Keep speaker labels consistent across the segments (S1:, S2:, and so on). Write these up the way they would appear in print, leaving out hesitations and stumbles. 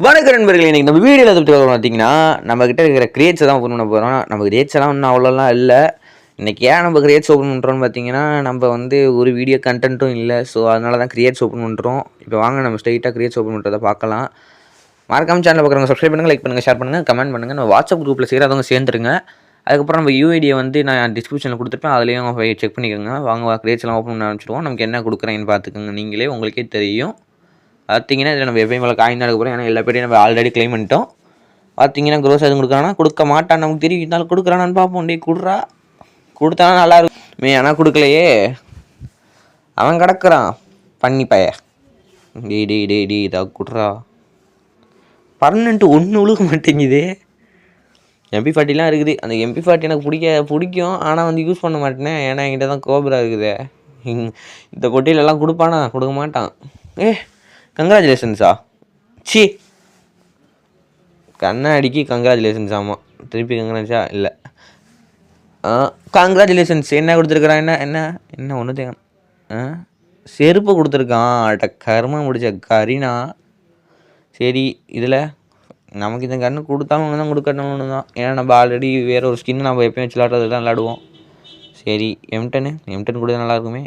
S1: வணக்கம் நண்பர்களே, இன்றைக்கி நம்ம வீடியோவில் எதை பற்றி பார்த்தீங்கன்னா நம்மக்கிட்ட இருக்கிற கிரியேட்ஸை தான் ஓப்பன் பண்ண போகிறோம். நம்ம கிரியேட்ஸ் எல்லாம் ஒன்றும் அவ்வளோலாம் இல்லை. இன்றைக்கி ஏன் நம்ம கிரியேட்ஸ் ஓப்பன் பண்ணுறோன்னு பார்த்தீங்கன்னா, நம்ம ஒரு வீடியோ கண்டென்ட்டும் இல்லை. ஸோ அதனால தான் கிரியேட்ஸ் ஓப்பன் பண்ணுறோம். இப்போ வாங்க நம்ம ஸ்ட்ரைட்டாக கிரியேட்ஸ் ஓப்பன் பண்ணுறதை பார்க்கலாம். மறக்காம சேனல் பார்க்குறவங்க சப்ஸ்கிரைப் பண்ணுங்கள், லைக் பண்ணுங்கள், ஷேர் பண்ணுங்கள், கமெண்ட் பண்ணுங்கள். நம்ம வாட்ஸ்அப் குரூப்பில் சேராதவங்க சேர்ந்துருங்க. அதுக்கப்புறம் நம்ம யூஐடியை நான் டிஸ்கிரிப்ஷனில் கொடுத்துருப்பேன், அதுலேயும் செக் பண்ணிக்கோங்க. வாங்க கிரியேட்ஸ் எல்லாம் ஓப்பன் பண்ண ஆரம்பிச்சிடுவோம். நமக்கு என்ன கொடுக்குறேன்னு பார்த்துக்கோங்க, நீங்களே உங்களுக்கே தெரியும். பார்த்தீங்கன்னா இதில் நம்ம எப்பயும் மேலே காயின் தான் எடுக்க போகிறோம். ஏன்னா எல்லா பேரையும் நம்ம ஆல்ரெடி கிளைம் பண்ணிட்டோம். பார்த்தீங்கன்னா க்ரோஸ் எதுவும் கொடுக்குறானா கொடுக்க மாட்டான், நமக்கு தெரியும். இருந்தாலும் கொடுக்குறானான்னு பார்ப்போம். டே கொடுறா, கொடுத்தானா நல்லா இருக்கும். ஆனால் கொடுக்கலையே, அவன் கிடக்குறான் பண்ணி பைய. டே இதாக கொடுறா. பர்மனெண்ட்டு ஒன்று உழுக மாட்டேங்குது. MP40 இருக்குது. அந்த MP40 எனக்கு பிடிக்கும். ஆனால் யூஸ் பண்ண மாட்டேனே. ஏன்னா என்கிட்ட தான் கோப்ரா இருக்குது. இந்த பொட்டியிலெல்லாம் கொடுப்பானா? கொடுக்க மாட்டான். கங்க்ராச்சுலேஷன்ஸா? சி, கண்ணாடிக்கு கங்க்ராச்சுலேஷன்ஸ். ஆமாம், திருப்பி கங்க்ராச்சா? இல்லை, கங்க்ராச்சுலேஷன்ஸ். என்ன கொடுத்துருக்குறான்? என்ன ஒன்று தேங்க செருப்பு கொடுத்துருக்கான். அட்ட கருமை முடிச்ச கரீனா. சரி, இதில் நமக்கு இந்த கன்று கொடுத்தாலும் ஒன்று தான், கொடுக்கணும் ஒன்று தான். ஏன்னா நம்ம ஆல்ரெடி வேறு ஒரு ஸ்கின் நம்ம எப்பயும் வச்சு விளாட்றது தான் விளாடுவோம். சரி, M10 கொடுத்தா நல்லாயிருக்குமே.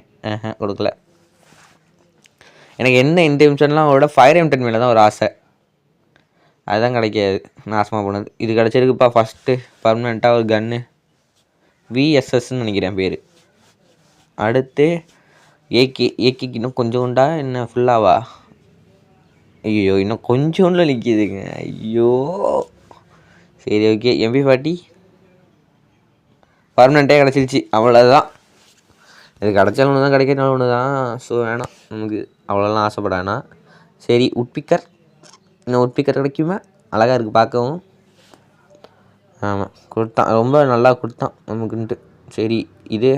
S1: கொடுக்கல. எனக்கு என்ன இந்த M10லாம் விட ஃபயர் M10 மேலே தான் ஒரு ஆசை. அதுதான் கிடைக்காது, நாசமாக போனது. இது கிடச்சிருக்குப்பா ஃபஸ்ட்டு பர்மனெண்ட்டாக ஒரு கன்று. VSSன்னு நினைக்கிறேன் பேர். அடுத்து ஏகேக்கு இன்னும் கொஞ்சம் உண்டா? என்ன ஃபுல்லாவா? ஐயோ, இன்னும் கொஞ்சோண்டில் நிற்கிதுங்க. ஐயோ, சரி, ஓகே. MP40 பர்மனெண்ட்டே கிடச்சிருச்சு. அவ்வளோதான். இது கிடச்சாலும் ஒன்று தான், கிடைக்கணும் ஒன்று தான். ஸோ வேணாம் நமக்கு, அவ்வளோலாம் ஆசைப்பட வேணாம். சரி, உட்பிக்கர். இன்னும் உட்பிக்கர் கிடைக்குமா? அழகாக இருக்குது பார்க்கவும். ஆமாம், கொடுத்தான். ரொம்ப நல்லா கொடுத்தான் நமக்குன்ட்டு. சரி, இது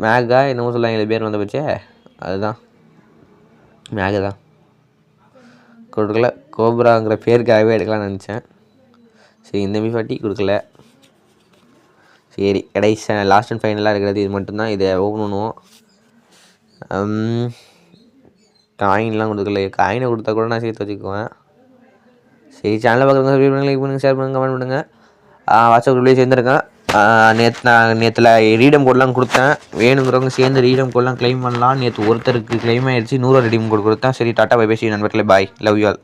S1: மேகா என்னமோ சொல்லாங்க பேர் வந்த பட்சே, அதுதான் மேகா தான். கொடுக்கல. கோப்ராங்கிற பேருக்காகவே எடுக்கலாம்னு நினச்சேன். சரி, இந்த MP40 கொடுக்கல. சரி, கடைசி லாஸ்ட் அண்ட் ஃபைனலாக இருக்கிறது இது மட்டும்தான். இதை ஓப்பன் பண்ணுவோம். காயின்லாம் கொடுக்கல. காயினை கொடுத்தா கூட நான் சேர்த்து வச்சுக்குவேன். சரி, சேனலில் பார்க்குறவங்க சப்ஸ்கிரைப் பண்ணுங்கள், லைக் பண்ணுங்கள், ஷேர் பண்ணுங்கள், கமெண்ட் பண்ணுங்கள். வாட்ஸ்அப் குரூப்லேயே சேர்ந்துருக்கேன். நேற்றுல ரீடம் கோட்லாம் கொடுத்தேன். வேணுங்கிறவங்க சேர்ந்து ரீடம் கோட்லாம் கிளைம் பண்ணலாம். நேற்று ஒருத்தருக்கு கிளைம் ஆகிடுச்சு. 100 ரீடம் கோட் கொடுத்தேன். சரி, டாட்டா பை பை. நண்பர்களே, பாய், லவ் யூ ஆல்.